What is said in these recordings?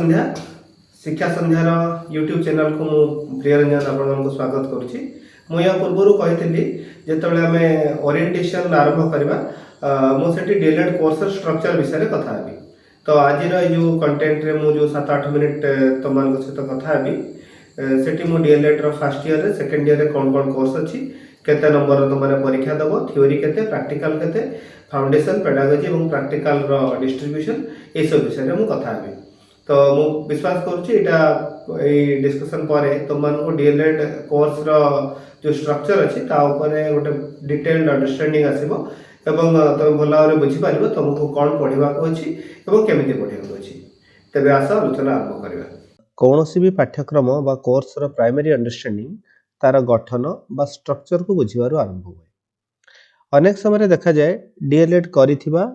संध्या शिक्षा संध्यार YouTube channel को मु प्रियरंजन आपको स्वागत करुच्ची। मु या पूर्व कही जिते आम ओरिएंटेशन आरंभ करवा मुझे डीएलएड कोर्स स्ट्रक्चर विषय में कथा हेबी। तो आज जो कंटेंट रे मु जो 7-8 मिनिट तुम सहित कथा हेबी सेठी मु डीएलएड रो फर्स्ट ईयर रे सेकंड ईयर रे कौन कौन कोर्स अच्छी केते नंबर तुम परीक्षा दब थ्योरी केते प्रैक्टिकल केते फाउंडेशन पेडागोजी और प्रैक्टिकल रो डिस्ट्रीब्यूशन ये सब विषय में कथा हेबी। तो मु विश्वास करुच्ची डिस्कसन पर तुमको डीएलएड कोर्स रो जो स्ट्रक्चर अच्छी गोटे डिटेल्ड अंडरस्टैंडिंग आसो एवं तुम भल भाव बुझी पार तुमको कौन पढ़ा अच्छी केमी पढ़ा अच्छी। तेज आस आलोचना आरंभ करवा। कौन भी पाठ्यक्रम बा कोर्स रो प्राइमरी अंडरस्टैंडिंग तार गठन बा स्ट्रक्चर को बुझीबार आरंभ हुए। अनेक समय देखा जाए डीएलएड करुथिबा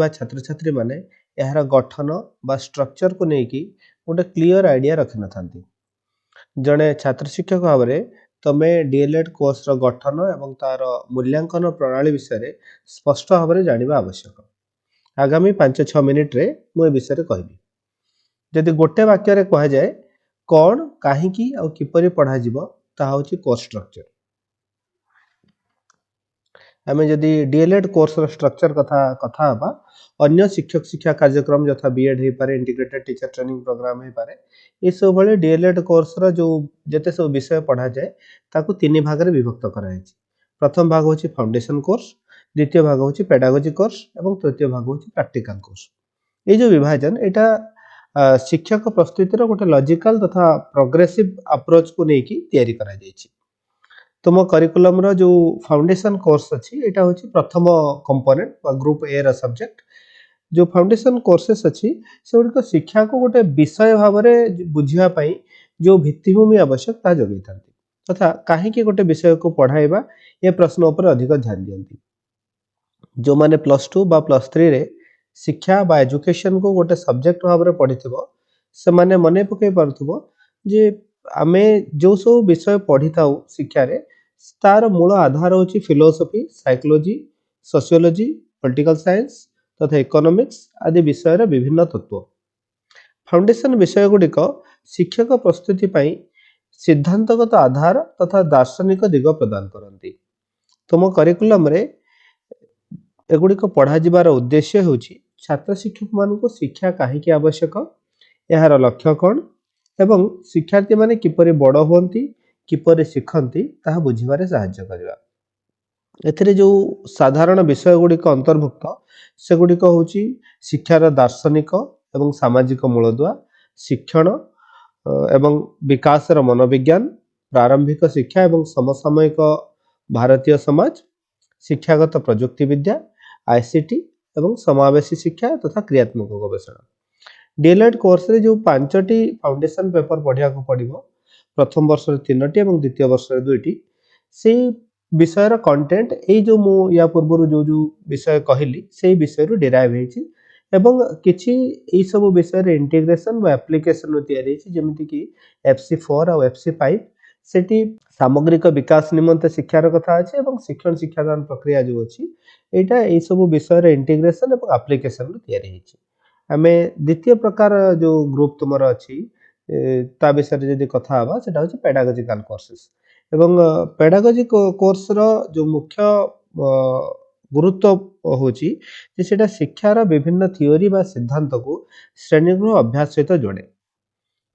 छात्र छात्री माने यार गठन बा स्ट्रक्चर को लेकिन गोटे क्लीयर आइडिया रखि नथांती। जड़े छात्र शिक्षक भाव में तमे डीएलएड कोर्स रो गठन एवं तार मूल्यांकन प्रणाली विषय स्पष्ट भाव में जानिबा आवश्यक। आगामी 5-6 मिनिट रे मु विषय कहबी। जदि गोटे वाक्य रे कहा जाए कौन काहींकी और किपरि पढ़ा जिवो ताहा होची कोर्स स्ट्रक्चर। आम जदि डीएलएड कोर्स स्ट्रक्चर कथा हबा अन्य शिक्षक शिक्षा कार्यक्रम यथा बीएड हो पारे इंटीग्रेटेड टीचर ट्रेनिंग प्रोग्राम हो पारे ये सब भले डीएलएड कोर्स जो जते सब विषय पढ़ा जाए ताकू 3 भाग में विभक्त कराई। प्रथम भाग होची फाउंडेशन कोर्स, द्वितीय भाग होची पेडागोजी कोर्स और तृतीय भाग होची प्रैक्टिकल कोर्स। ये जो विभाजन एटा शिक्षक प्रस्तुतिर गोटे लॉजिकल तथा प्रोग्रेसिव अप्रोच को लेकिन तैयारी करा जायछि। तुम करिकुलम रो जो फाउंडेशन कोर्स अच्छी एटा होची प्रथम कंपोनेंट बा ग्रुप ए रा सब्जेक्ट। जो फाउंडेशन कोर्सेस अच्छी से गुड़िक शिक्षा को गोटे विषय भाव में बुझिया पाई जो भित्तिभूमि आवश्यक ता जगै थांती तथा काहेकि गोटे विषय को पढ़ाइबा ये प्रश्न उपर अधिक ध्यान दियंती। जो माने +2 बा +3 रे शिक्षा बा एजुकेशन को गोटे सब्जेक्ट भाव में पढ़िथिबो से माने मने पकई पारथुबो जे आमे जो सब विषय पढ़ी थाउ शिक्षा रे तार मूल आधार होची philosophy, psychology, sociology, political science तथा इकोनॉमिक्स आदि विषय विभिन्न तत्व। फाउंडेशन विषय गुड़िक शिक्षक प्रस्तुति पाई सिद्धांतगत आधार तथा दार्शनिक दिग प्रदान करती। तुम करिकुलम रे एगुड़िक पढ़ा जिबार उद्देश्य होची छात्र शिक्षक मानक शिक्षा काहेकि आवश्यक, यार लक्ष्य कौन एवं शिक्षार्थी माने किपरि बड़ हुअंती किपरि शिखंती ताहा बुझिबारे सहाय्य करबा। एथिरे जो साधारण विषय गुड़िक अंतर्भुक्त से गुड़िक होची शिक्षार दार्शनिक एवं सामाजिक मूलदुआ, शिक्षण एवं विकासर मनोविज्ञान, प्रारंभिक शिक्षा एवं समसामयिक भारतीय समाज, शिक्षागत प्रजुक्ति विद्या, आईसीटी एवं समावेशी शिक्षा तथा क्रियात्मक गवेषणा। डीएलएड कोर्स रे जो 5टी फाउंडेशन पेपर पढ़िया को पड़िबो। प्रथम वर्ष रे 3टी एवं द्वितीय वर्ष रे 2टी। से विषय रा कंटेंट ए जो मु या पूर्व जो विषय कहली से विषय रो डिराइव हेछि एवं किछि ए सब विषय रे इंटीग्रेशन व एप्लीकेशन रो तयारी हेछि जेमिति कि FC4 और FC5 सेठी सामग्रिक विकास निमंते शिक्षार कथा अछि एवं शिक्षण शिक्षादान प्रक्रिया जो अछि एटा ए सब विषय रे इंटीग्रेशन एवं एप्लीकेशन रो तयारी हेछि। आमे द्वितीय प्रकार जो ग्रुप तुमर अच्छी ता विषय जदि कथा हबा सेटा होछि पेडागोजिकल कोर्सेस एवं पेडागोजी कोर्स रो जो मुख्य गुरुत्व होछि जे सेटा शिक्षार विभिन्न थियोरी बा सिद्धांत को श्रेणीगृह अभ्यास सहित जोड़े।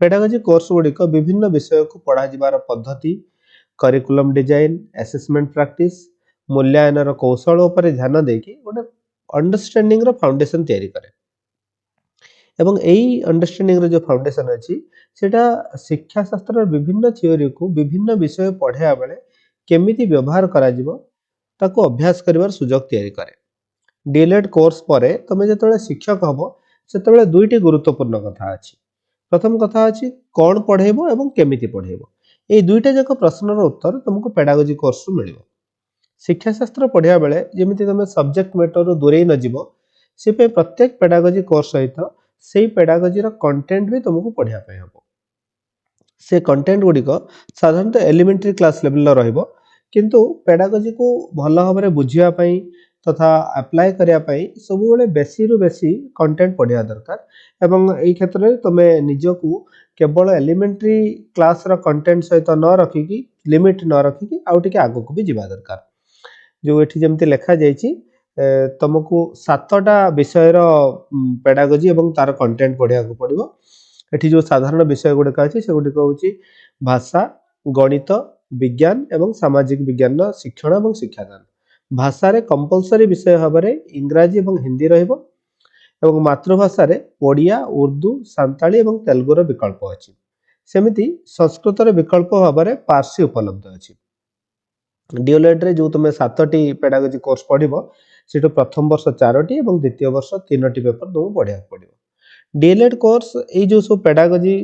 पेडागोजी कोर्स गुड़िक विभिन्न विषय को पढ़ा जिबार पद्धति, करिकुलम डिजाइन, असेसमेंट प्रैक्टिस, मूल्यांकन कौशल उपर ध्यान देकी गोटे अंडरस्टैंडिंग रो फाउंडेशन तैयारी करे एवं यही अंडरस्टैंडिंग जो फाउंडेशन अच्छी सेटा शिक्षा शास्त्र विभिन्न थियोरी को विभिन्न विषय पढ़ाया बेले केमिति व्यवहार करा जिवो ताको अभ्यास करिवार सुजोग तैयारी करे। डीएलएड कोर्स परे तमे जेतबेले शिक्षक हबो सेतबेले दुईटी गुरुत्वपूर्ण कथा अछि। प्रथम कथा अछि कोन पढ़ेबो एवं केमिति पढ़ेबो। ए दुईटा जक प्रश्नर उत्तर तुमको पेडागोजी कोर्स रु मिलिबो। शिक्षा शास्त्र पढ़िया बेले जेमिति तमे सब्जेक्ट मैटर रु दूरेई न जिवो से पे प्रत्येक पेडागोजी कोर्स सहित से पेडागोजी रो कंटेंट भी तुमको पढ़िया पे हबो। से कंटेंट गुड़िक साधारणतः एलिमेंटरी क्लास लेवल रहिबो किंतु पेडागोजी को भल भाव में बुझिया पाई तथा अप्लाई करिया पई सब बेले बेसी रु बेसी कंटेंट पढ़िया दरकार एवं एई क्षेत्र में तमे निजकू केवल एलिमेंटरी क्लास रो कंटेंट सहित न रखिकी लिमिट न रखिकी आउ टिके आगो को भी जिबा दरकार जो एठी जेमति लेखा जायछि तुमको 7टा विषय पेडागोजी एवं तार कंटेंट पढ़िया को पड़िबो एठी जो साधारण विषय गुड़िक अच्छी से गुड़िक हूँ भाषा गणित विज्ञान एवं सामाजिक विज्ञान शिक्षण एवं शिक्षादान भाषा रे कंपलसरी विषय भाव में इंग्राजी एवं हिंदी रहिबो एवं मातृभाषा रे ओडिया उर्दू सांताली एवं तेलुगुर विकल्प अच्छी सेमिति संस्कृत रे विकल्प भाव में पार्सी उपलब्ध अच्छी डीएलएड रे जो तुम 7टी पेडागोजी कोर्स पढ़िबो सेटो प्रथम वर्ष 4टी एवं द्वितीय वर्ष 3टी पेपर तुमको पढ़िया पड़िबो डीएलएड कोर्स ये जो सब पेडागोजी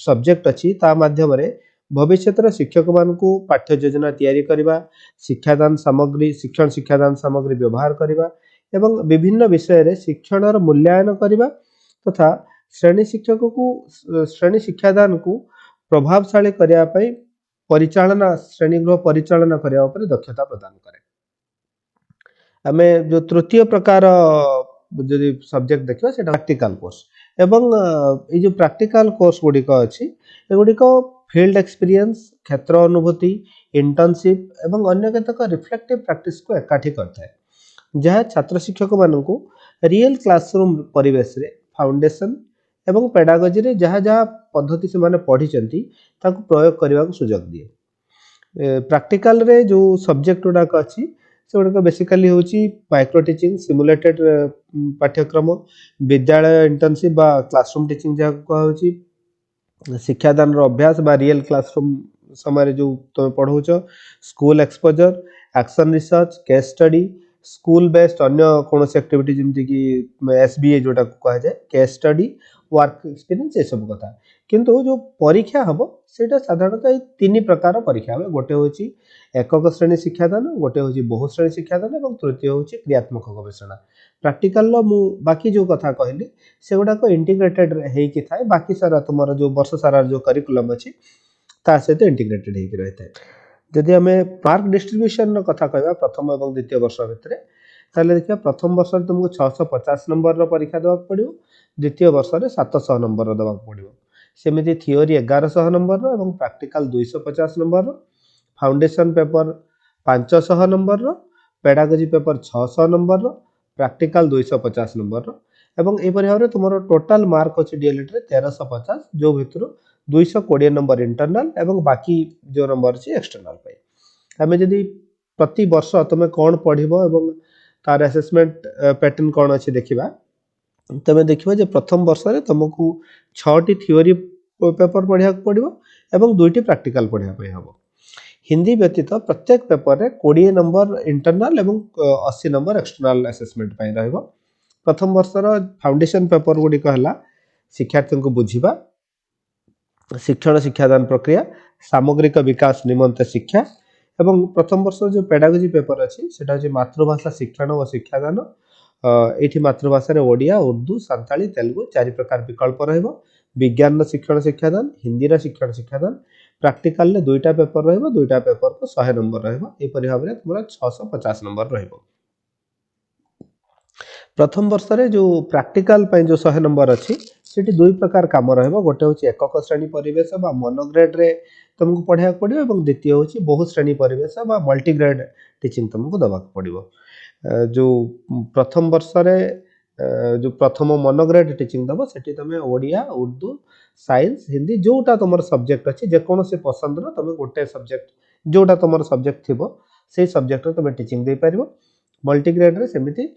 सब्जेक्ट अच्छी ता माध्यम रे भविष्य शिक्षक मानकू पाठ्य योजना तैयारी करबा शिक्षादान सामग्री शिक्षण शिक्षादान सामग्री व्यवहार करबा एवं विभिन्न विषय रे शिक्षण र मूल्यांकन करबा तथा श्रेणी शिक्षक को श्रेणी शिक्षादान को प्रभावशाली करिया पई परिचालना श्रेणी गृह परिचालना करने पर दक्षता प्रदान करे आमे जो तृतीय प्रकार जो सब्जेक्ट देखियो सेटा प्रैक्टिकल कोर्स एवं ये जो प्रैक्टिकल कोर्स गुड़िक अच्छी एगुड़िक फील्ड एक्सपीरियंस क्षेत्र अनुभूति इंटर्नशिप एवं अन्य केतक रिफ्लेक्टिव प्रैक्टिस को एकाठी करता है जहाँ छात्र शिक्षक मानू रियल क्लासरूम परिवेश रे फाउंडेशन एवं पेडागोजी रे जहाँ जहाँ पद्धति से माने पढ़ी ताकू प्रयोग करने को सुजोग दिए प्रैक्टिकल रे जो सब्जेक्ट गुड़ाक अच्छी से गुड़ाक बेसिकली हूँ माइक्रो टीचिंग सिमुलेटेड पाठ्यक्रम विद्यालय इंटर्नशिप बा क्लासरूम टीचिंग जहाँ कहूँ शिक्षादान अभ्यास बा रियल क्लासरूम समय जो तुम पढ़ाऊच school exposure action research case study school based अन्य कौन एक्टिविटी जमती कि एसबीए जोटा कह जाए केस स्टडी वर्क एक्सपीरियंस ये सब कथा किंतु जो परीक्षा हम सेटा साधारणतः 3 प्रकार परीक्षा हम गोटे हूँ एकक श्रेणी शिक्षादान गोटे हूँ बहुश्रेणी शिक्षादान और तृतीय हूँ क्रियात्मक गवेषणा प्रैक्टिकल मु बाकी जो कथा कहली से गुड़ाक इंटीग्रेटेड होती थाए बाकी सारा तुम जो वर्ष सारा जो करिकुलम अच्छी ता सहित इंटीग्रेटेड होती रही है जदि आम मार्क डिस्ट्रीब्यूशन कथा कहवा प्रथम और द्वितीय वर्ष भितर ताहले देखिए प्रथम वर्ष तुमको 650 नंबर परीक्षा देवाक पड़ो द्वितीय वर्ष में 700 नंबर देवाक पड़ो सेमिति थियोरी 1100 नंबर और practical 250 number foundation paper 500 number pedagogy paper 600 number practical 250 number एवं एपरि भाव तुम टोटाल मार्क अच्छे डीएलएड रे 1350 जो भितर 220 नंबर इंटरनल एवं बाकी जो नंबर अच्छी एक्सटर्नल पे आम जदि प्रति वर्ष तुम कौन पढ़ो एवं तार असेसमेंट पैटर्न कौन अच्छी देखा तुम देखा प्रथम वर्ष में तुमको 6टी थियोरी पेपर पढ़ा पड़ो एवं 2टी प्रैक्टिकल पढ़ा हम हिंदी व्यतीत प्रत्येक पेपर रे 20 नंबर इंटरनल एवं 80 नंबर एक्सटर्नल असेसमेंट रहिबो प्रथम वर्षर फाउंडेशन पेपर गुड़िक है शिक्षार्थी को बुझा शिक्षण शिक्षादान प्रक्रिया सामग्रिक विकास निमंते शिक्षा एवं प्रथम वर्ष जो पेडागोजी पेपर अच्छी सेटा हूँ मातृभाषा शिक्षण और शिक्षादान ये मातृभाषा ओडिया उर्दू सांताली तेलुगु 4 प्रकार विकल्प रहिबो विज्ञान शिक्षण शिक्षादान हिंदी शिक्षण शिक्षादान प्रैक्टिकल 2टा पेपर रहिबो 2टा पेपर को 100 नंबर रहिबो एपरि भाव में तुम 650 नंबर रहिबो प्रथम वर्ष रे जो प्रैक्टिकल जो 100 नंबर अच्छी सेठी 2 प्रकार काम रहिबो गोटे हूँ एकक श्रेणी परिवेश बा मोनोग्रेड रे तुमको पढ़ा पड़ो और द्वितीय हूँ बहुश्रेणी परिवेश बा मल्टीग्रेड टीचिंग तुमको दवाक पड़ो जो प्रथम वर्ष रे जो प्रथम मोनोग्रेड टीचिंग दब सेठी तुम ओडिया उर्दू साइंस हिंदी जोटा तुम सब्जेक्ट अच्छी जेकोसी पसंद तुम गोटे सब्जेक्ट जोटा तुम सब्जेक्ट थी से सब्जेक्ट तुम टीचिंग दे पार मल्टीग्रेड रे सेमिति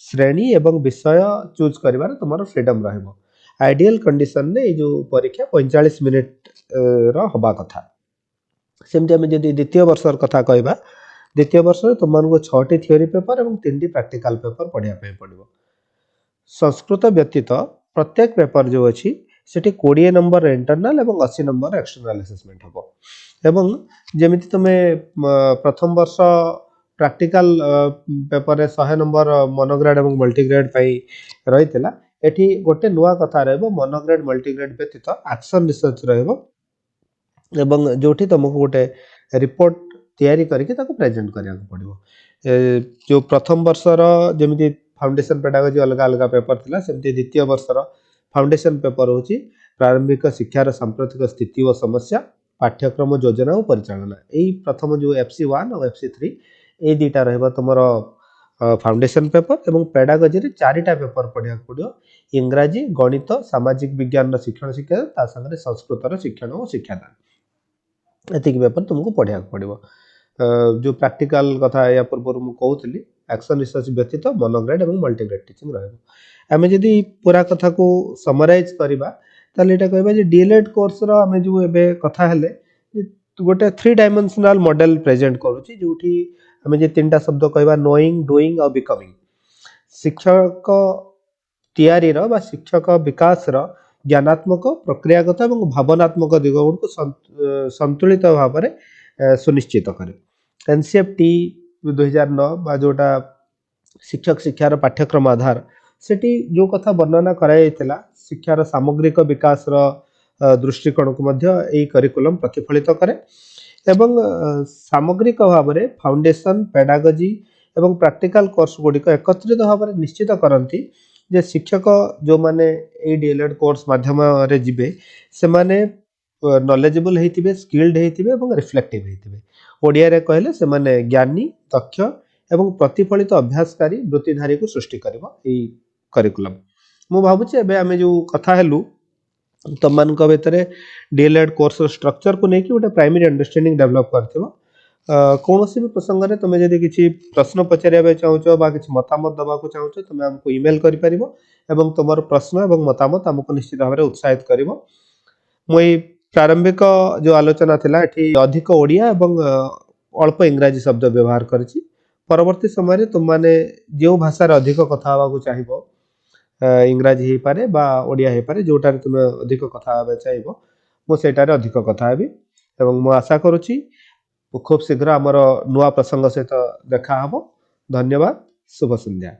श्रेणी एवं विषय चूज कर तुम फ्रीडम रहिबो आइडियल कंडीशन ने जो परीक्षा 45 मिनिट हवा कथा सेमती आम जब द्वितीय वर्ष कथा कहवा द्वितीय वर्ष में तुमको 6टी थियोरी पेपर और 3टी प्रैक्टिकल पेपर पढ़ा पड़ो संस्कृत व्यतीत प्रत्येक पेपर जो अच्छी सेठी 20 नंबर इंटरनल और 80 नंबर एक्सटर्नल असेसमेंट हम एवं जमिति तुम प्रथम वर्ष प्रैक्टिकल पेपर 100 नंबर मोनोग्रेड और मल्टीग्रेड रही एठी गोटे नुआ कथा रहिबो मोनोग्रेड मल्टीग्रेड व्यतीत एक्शन रिसर्च रहिबो एवं जोठी तुमको गोटे रिपोर्ट तैयारी करके ताको प्रेजेंट करिया पड़ो जो प्रथम वर्षर जमी फाउंडेशन पेडागोजी अलग अलग पेपर थिला सेमती द्वितीय वर्षर फाउंडेशन पेपर होची प्रारंभिक शिक्षार सांप्रतिक स्थिति और समस्या पाठ्यक्रम योजना और परिचालना यही प्रथम जो FC1 और FC3 ये दुटा रहा तुम फाउंडेशन पेपर एवं पेडागोजी रे चारिटा पेपर पढ़ा पड़ो इंग्राजी गणित सामाजिक विज्ञान शिक्षण शिक्षा ता संगे संस्कृतर शिक्षण और शिक्षादान एतिक पेपर तुमको पढ़ा पड़ो जो प्रैक्टिकल कथा या पूर्व मुझे कहूली एक्शन रिसर्च व्यतीत मोनोग्रेड और मल्टीग्रेड टीचिंग रमें जदि पूरा कथा को समराइज करवा कहवा डीएलएड कोर्स आम जो एबे कथा हेले गोटे 3 डायमेंशनल मॉडल प्रेजेंट करूची जोठी आम जे तीनटा शब्द कहवा नोइंग डूइंग और बिकमिंग शिक्षक तैयारी बा शिक्षक विकास ज्ञानात्मक प्रक्रियागत और भावनात्मक दिग गुड़ संतुलित भाव में सुनिश्चित करे एनसीएफटी 2009 बा जोटा शिक्षक शिक्षार पाठ्यक्रम आधार सेठी जो कथा वर्णना कराइला शिक्षार सामग्रिक विकास दृष्टिकोण को मध्य एई करिकुलम प्रतिफलित करे एवं सामग्रिक भाव में फाउंडेशन पेडागोजी एवं प्रैक्टिकल कोर्स गुड़िक एकत्रित भाव में निश्चित करती जे शिक्षक जो माने ए डीएलएड कोर्स माध्यम रे जिबे से माने नॉलेजेबल होइतिबे स्किल्ड होइतिबे एवं रिफ्लेक्टिव होइतिबे ओडिया रे कहले से माने ज्ञानी दक्ष एवं प्रतिफलित अभ्यासकारी वृत्तिधारी को सृष्टि करिवो एई करिकुलम मु भाबुचे एबे आमे जो कथा हेलु तमन को भितरे डीएलएड कोर्स स्ट्रक्चर को नेकी गोटे प्राइमरी अंडरस्टैंडिंग डेवलप करथिबो कौनसी भी प्रसंग रे तुमे जदि किछि प्रश्न पचारिया चाहूचो बा किछि मतामत दबा को चाहूचो तुमे हमको ईमेल करि परिबो एवं तुमर प्रश्न एवं मतामत हमको निश्चित भाव में उत्साहित करिवो मुई प्रारंभिक जो आलोचना थिला एठी अधिक ओडिया एवं अल्प इंग्राजी शब्द व्यवहार करछि परवर्ती समय तुम माने जो भाषा रे अधिक कथा हवा को चाहिबो इंग्राजी ही पारे बा ओडिया ही पारे जोटार तुम अधिक कथा हवा चाहिबो मो सेटारे अधिक कथा हेबी एवं मो आशा करूछि खूब शीघ्र आमर नुआ प्रसंग सहित देखा हबो धन्यवाद शुभ संध्या।